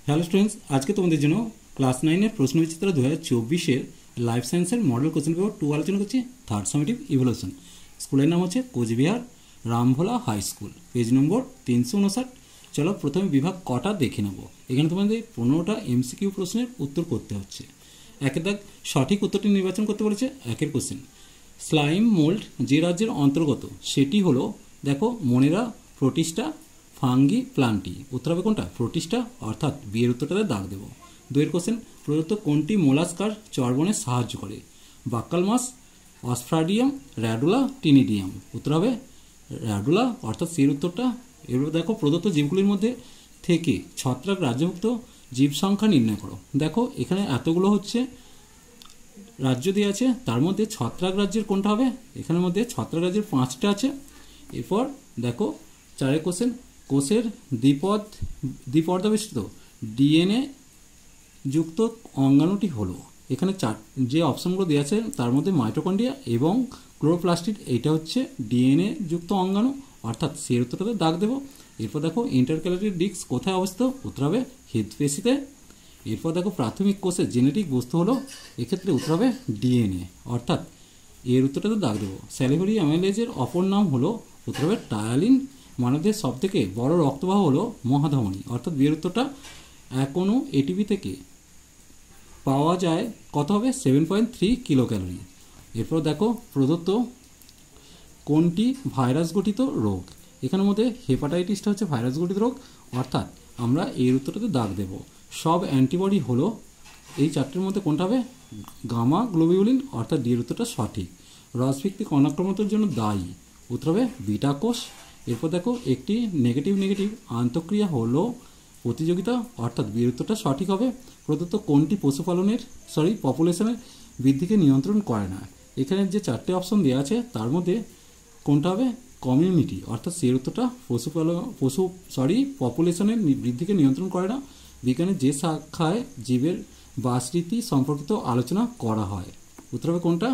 Hello students, আজকে তোমাদের জন্য ক্লাস 9-এর প্রশ্নবিচিত্র 2024-এর লাইফ সায়েন্সের মডেল কোশ্চেন পেপার 2 আলোচনা করছি। Third summative evaluation. স্কুলের নাম হচ্ছে Coochbehar Rambhola high school, page number 359। চলো প্রথমে বিভাগ কটা দেখে নেব। এখানে তোমাদের 15টা এমসিকিউ প্রশ্নের উত্তর করতে হচ্ছে। একের দাগ সঠিক উত্তরটি নির্বাচন করতে বলেছে। একের কোশ্চেন, স্লাইম মোল্ড যে রাজ্যের অন্তর্গত সেটি হলো, দেখো মনেরা, প্রোটিস্টা, ফাঙ্গি, প্লান্টি। উত্তর হবে কোনটা? প্রোটিস্টা, অর্থাৎ বিয়ের উত্তরটাতে দাগ দেবো। দুইয়ের কোশ্চেন, প্রদত্ত কোনটি মোলাস্কার চর্বণে সাহায্য করে? বাক্কাল মাছ, অসফ্রাডিয়াম, র্যাডুলা, টিনিডিয়াম। উত্তর হবে র্যাডুলা, অর্থাৎ সির উত্তরটা। এবার দেখো প্রদত্ত জীবগুলির মধ্যে থেকে ছত্রাক রাজ্যভুক্ত জীব সংখ্যা নির্ণয় করো। দেখো এখানে এতগুলো হচ্ছে রাজ্য দিয়ে আছে, তার মধ্যে ছত্রাক রাজ্যের কোনটা হবে? এখানের মধ্যে ছত্রাক রাজ্যের 5টা আছে। এরপর দেখো 4 কোশ্চেন, কোষের দ্বিপর্দাবেষ্টিত ডিএনএ যুক্ত অঙ্গাণুটি হলো। এখানে যে অপশনগুলো দেওয়া আছে তার মধ্যে মাইটোকন্ড্রিয়া এবং ক্লোরোপ্লাস্টিড, এইটা হচ্ছে ডিএনএ যুক্ত অঙ্গাণু, অর্থাৎ সেই উত্তরটাতে দাগ দেবো। এরপর দেখো ইন্টারক্যালারি ডিস্ক কোথায় অবস্থিত? উত্তর হবে হৃদপেশিতে। এরপর দেখো প্রাথমিক কোষের জেনেটিক বস্তু হলো, এক্ষেত্রে উত্তর হবে ডিএনএ, অর্থাৎ এর উত্তরটাতে দাগ দেবো। স্যালিভারি অ্যামাইলেজের অপর নাম হলো, উত্তর হবে টায়ালিন। মানবদের সব থেকে বড় রক্তবাহ হলো মহাধমনী, অর্থাৎ বিয়ের উত্তরটা এখনও এটিপি থেকে পাওয়া যায় কত হবে? 7.3 কিলো ক্যালোরি। এরপর দেখো প্রদত্ত কোনটি ভাইরাস গঠিত রোগ? এখানের মধ্যে হেপাটাইটিসটা হচ্ছে ভাইরাস গঠিত রোগ, অর্থাৎ আমরা এর উত্তরটাতে দাগ দেব। সব অ্যান্টিবডি হলো, এই চারটির মধ্যে কোনটা হবে? গামা গ্লোবিউলিন, অর্থাৎ ডি এর উত্তরটা সঠিক। রসভিত্তিক অনাক্রমণতার জন্য দায়ী, উত্তর হবে বিটা কোষ। এরপর দেখো একটি নেগেটিভ আন্তঃক্রিয়া হলো প্রতিযোগিতা, অর্থাৎ বি এর উত্তরটা সঠিক হবে। প্রদত্ত কোনটি পপুলেশনের বৃদ্ধিকে নিয়ন্ত্রণ করে না? এখানে যে 4টে অপশন দেওয়া আছে তার মধ্যে কোনটা হবে? কমিউনিটি, অর্থাৎ সি এর উত্তরটা পপুলেশনের বৃদ্ধিকে নিয়ন্ত্রণ করে না। বিজ্ঞানের যে শাখায় জীবের বাসরীতি সম্পর্কিত আলোচনা করা হয়, উত্তর হবে কোনটা?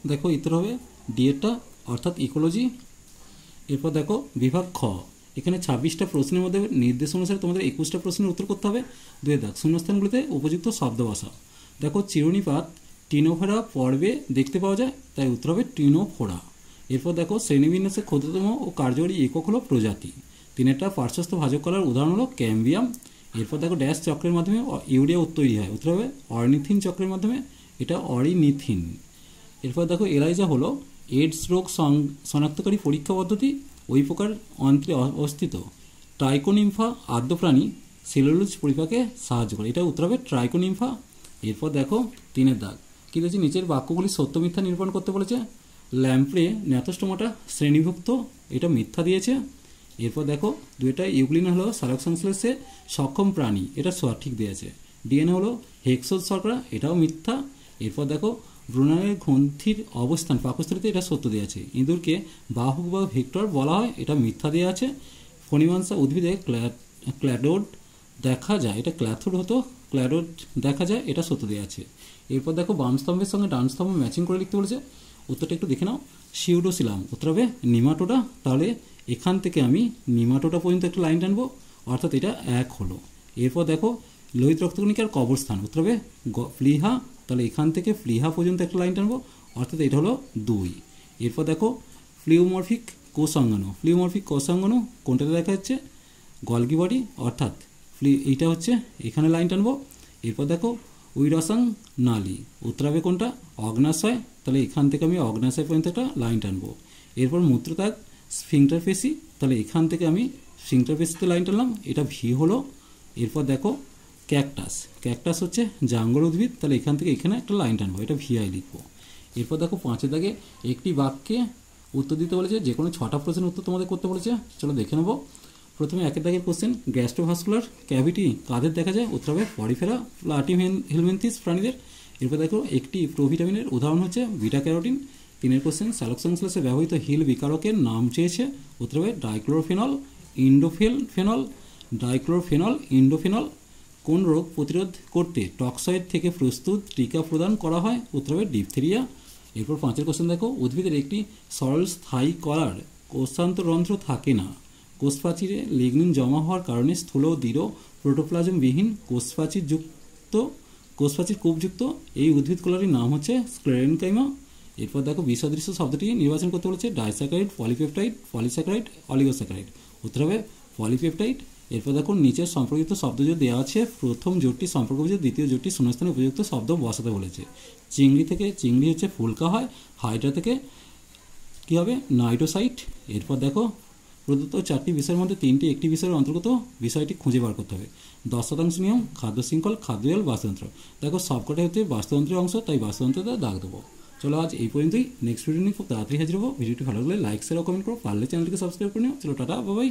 দেখো উত্তর হবে ডি এরটা, অর্থাৎ ইকোলজি। এরপর দেখো বিভাগ খ, এখানে 26টা প্রশ্নের মধ্যে নির্দেশ অনুসারে তোমাদের 21টা প্রশ্নের উত্তর করতে হবে। 2 দাগ শূন্যস্থানগুলিতে উপযুক্ত শব্দ বসাও। দেখো চিরুনিপাত টিনোফোরা পর্বে দেখতে পাওয়া যায়, তাই উত্তর হবে টিনোফোরা। এরপর দেখো শ্রেণীবিন্যাসের ক্ষুদ্রতম ও কার্যকরী একক হলো প্রজাতি। 3টা পার্শ্বস্থ ভাজক কলার উদাহরণ হলো ক্যাম্বিয়াম। এরপর দেখো ড্যাশ চক্রের মাধ্যমে ইউরিয়া তৈরি হয়, উত্তর হবে অর্নিথিন চক্রের মাধ্যমে, এটা অরিনিথিন। এরপর দেখো এলাইজা হলো এইডস রোগ শনাক্তকারী পরীক্ষা পদ্ধতি। ওই প্রকার অন্ত্রে অবস্থিত ট্রাইকোনিম্ফা আদ্যপ্রাণী সেলুলোজ পরিপাকে সাহায্য করে, এটা উত্তর হবে ট্রাইকোনিম্ফা। এরপর দেখো 3 দাগ কি বলেছে? নিচের বাক্যগুলি সত্য মিথ্যা নিরূপণ করতে বলেছে। ল্যাম্প্রে ন্যাথোস্টোমাটা শ্রেণীভুক্ত, এটা মিথ্যা দিয়েছে। এরপর দেখো 2টা ইউগ্লিন হলো সালোক সংশ্লেষে সক্ষম প্রাণী, এটা সঠিক দিয়েছে। ডিএনএ হলো হেক্সোজ শর্করা, এটাও মিথ্যা। এরপর দেখো ব্রুনারের গ্রন্থির অবস্থান পাকস্থলীতে, এটা সত্য দেওয়া আছে। ইঁদুরকে বাহক বা ভেক্টর বলা হয়, এটা মিথ্যা দেওয়া আছে। ফণিমাংসা উদ্ভিদে ক্ল্যাডোড দেখা যায়, এটা ক্ল্যাথোড হতো, ক্ল্যাডোড দেখা যায়, এটা সত্য দেওয়া আছে। এরপর দেখো বাম স্তম্ভের সঙ্গে ডান স্তম্ভ ম্যাচিং করে লিখতে বলেছে। উত্তরটা একটু দেখে নাও। সিউডোসিলাম, উত্তর হবে নিমাটোডা। তাহলে এখান থেকে আমি নিমাটোডা পর্যন্ত একটা লাইন টানবো, অর্থাৎ এটা 1 হলো। এরপর দেখো লোহিত রক্তকণিকার কবরস্থান, উত্তর হবে প্লিহা। তাহলে এখান থেকে প্লিহা পর্যন্ত একটা লাইন টানবো, অর্থাৎ এটা হলো 2। এরপর দেখো প্লিউমরফিক কোষাঙ্গাণু কোনটাতে দেখা যাচ্ছে? গলগি বডি, অর্থাৎ এইটা হচ্ছে এখানে লাইন টানবো। এরপর দেখো উইরসাং নালী, উত্তর হবে কোনটা? অগ্নাশয়। তাহলে এখান থেকে আমি অগ্নাশয় পর্যন্ত একটা লাইন টানবো। এরপর মূত্রত্যাগ স্ফিংটার পেশি, তাহলে এখান থেকে আমি স্ফিংটার পেশিতে লাইন টানলাম, এটা ভি হলো। এরপর দেখো ক্যাকটাস হচ্ছে জাঙ্গল উদ্ভিদ, তাহলে এখান থেকে এখানে একটা লাইন টানবো, এটা ভিআই লিখবো। এরপর দেখো 5 দাগে একটি বাক্যে উত্তর দিতে বলেছে। যে কোনো 6টা প্রশ্নের উত্তর তোমাদের করতে বলেছে, চলো দেখে নেবো। প্রথমে 1 দাগের কোশ্চেন, গ্যাস্ট্রোভাস্কুলার ক্যাভিটি কাদের দেখা যায়? উত্তর হবে পরিফেরা প্লাটিহেলমিনথিস প্রাণীদের। এরপর দেখো একটি প্রোভিটামিনের উদাহরণ হচ্ছে বিটা ক্যারোটিন। 3 কোশ্চেন, সালোক সংশ্লেষে ব্যবহৃত হিল বিকারকের নাম চেয়েছে, উত্তর হবে ডাইক্লোরোফেনল ইন্ডোফেনল। কোন রোগ প্রতিরোধ করতে টক্সয়েড থেকে প্রস্তুত টিকা প্রদান করা হয়? উত্তর হবে ডিপথেরিয়া। এরপর 5 কোশ্চেন দেখো, উদ্ভিদের একটি সরল স্থায়ী কলার কোষান্তরন্ধ্র থাকে না, কোষপ্রাচীরে লিগনিন জমা হওয়ার কারণে স্থূল ও দৃঢ় প্রোটোপ্লাজমবিহীন কোষপ্রাচীর কূপযুক্ত এই উদ্ভিদকলাটির নাম হচ্ছে স্ক্লেরেনকাইমা। এরপর দেখো বিসদৃশ্য শব্দটি নির্বাচন করতে বলেছে ডাইস্যাকারাইড, পলিপেপটাইড, পলিস্যাকারাইড, অলিগোস্যাকারাইড। উত্তর হবে পলিপেপটাইড। এরপর দেখো নিচের সম্পর্কিত শব্দজোট দেওয়া আছে, প্রথম জোটটি সম্পর্ক বুঝে দ্বিতীয় জোটটি শূন্যস্থানে উপযুক্ত শব্দ বসাতে বলেছে। চিংড়ি থেকে চিংড়ি হচ্ছে ফুলকা হয়, হাইড্রা থেকে কী হবে নাইট্রোসাইট। এরপর দেখো প্রদত্ত 4টি বিষয়ের মধ্যে 3টি একটি বিষয়ের অন্তর্গত বিষয়টি খুঁজে বার করতে হবে। 10% নিয়ম, খাদ্য শৃঙ্খল, খাদ্যজাল, বাস্তুতন্ত্র। দেখো সবকটাই হচ্ছে বাস্তুতন্ত্রের অংশ, তাই বাস্তুতন্ত্রটা দাগ দেবো। চলো আজ এই পর্যন্তই, নেক্সট ভিডিও নিয়ে খুব তাড়াতাড়ি হাজির হবো। ভিডিওটি ভালো লাগলে লাইক শেয়ার ও কমেন্ট করো, পারলে চ্যানেলটিকে সাবস্ক্রাইব করে নিও। চলো টাটা, বাই বাই।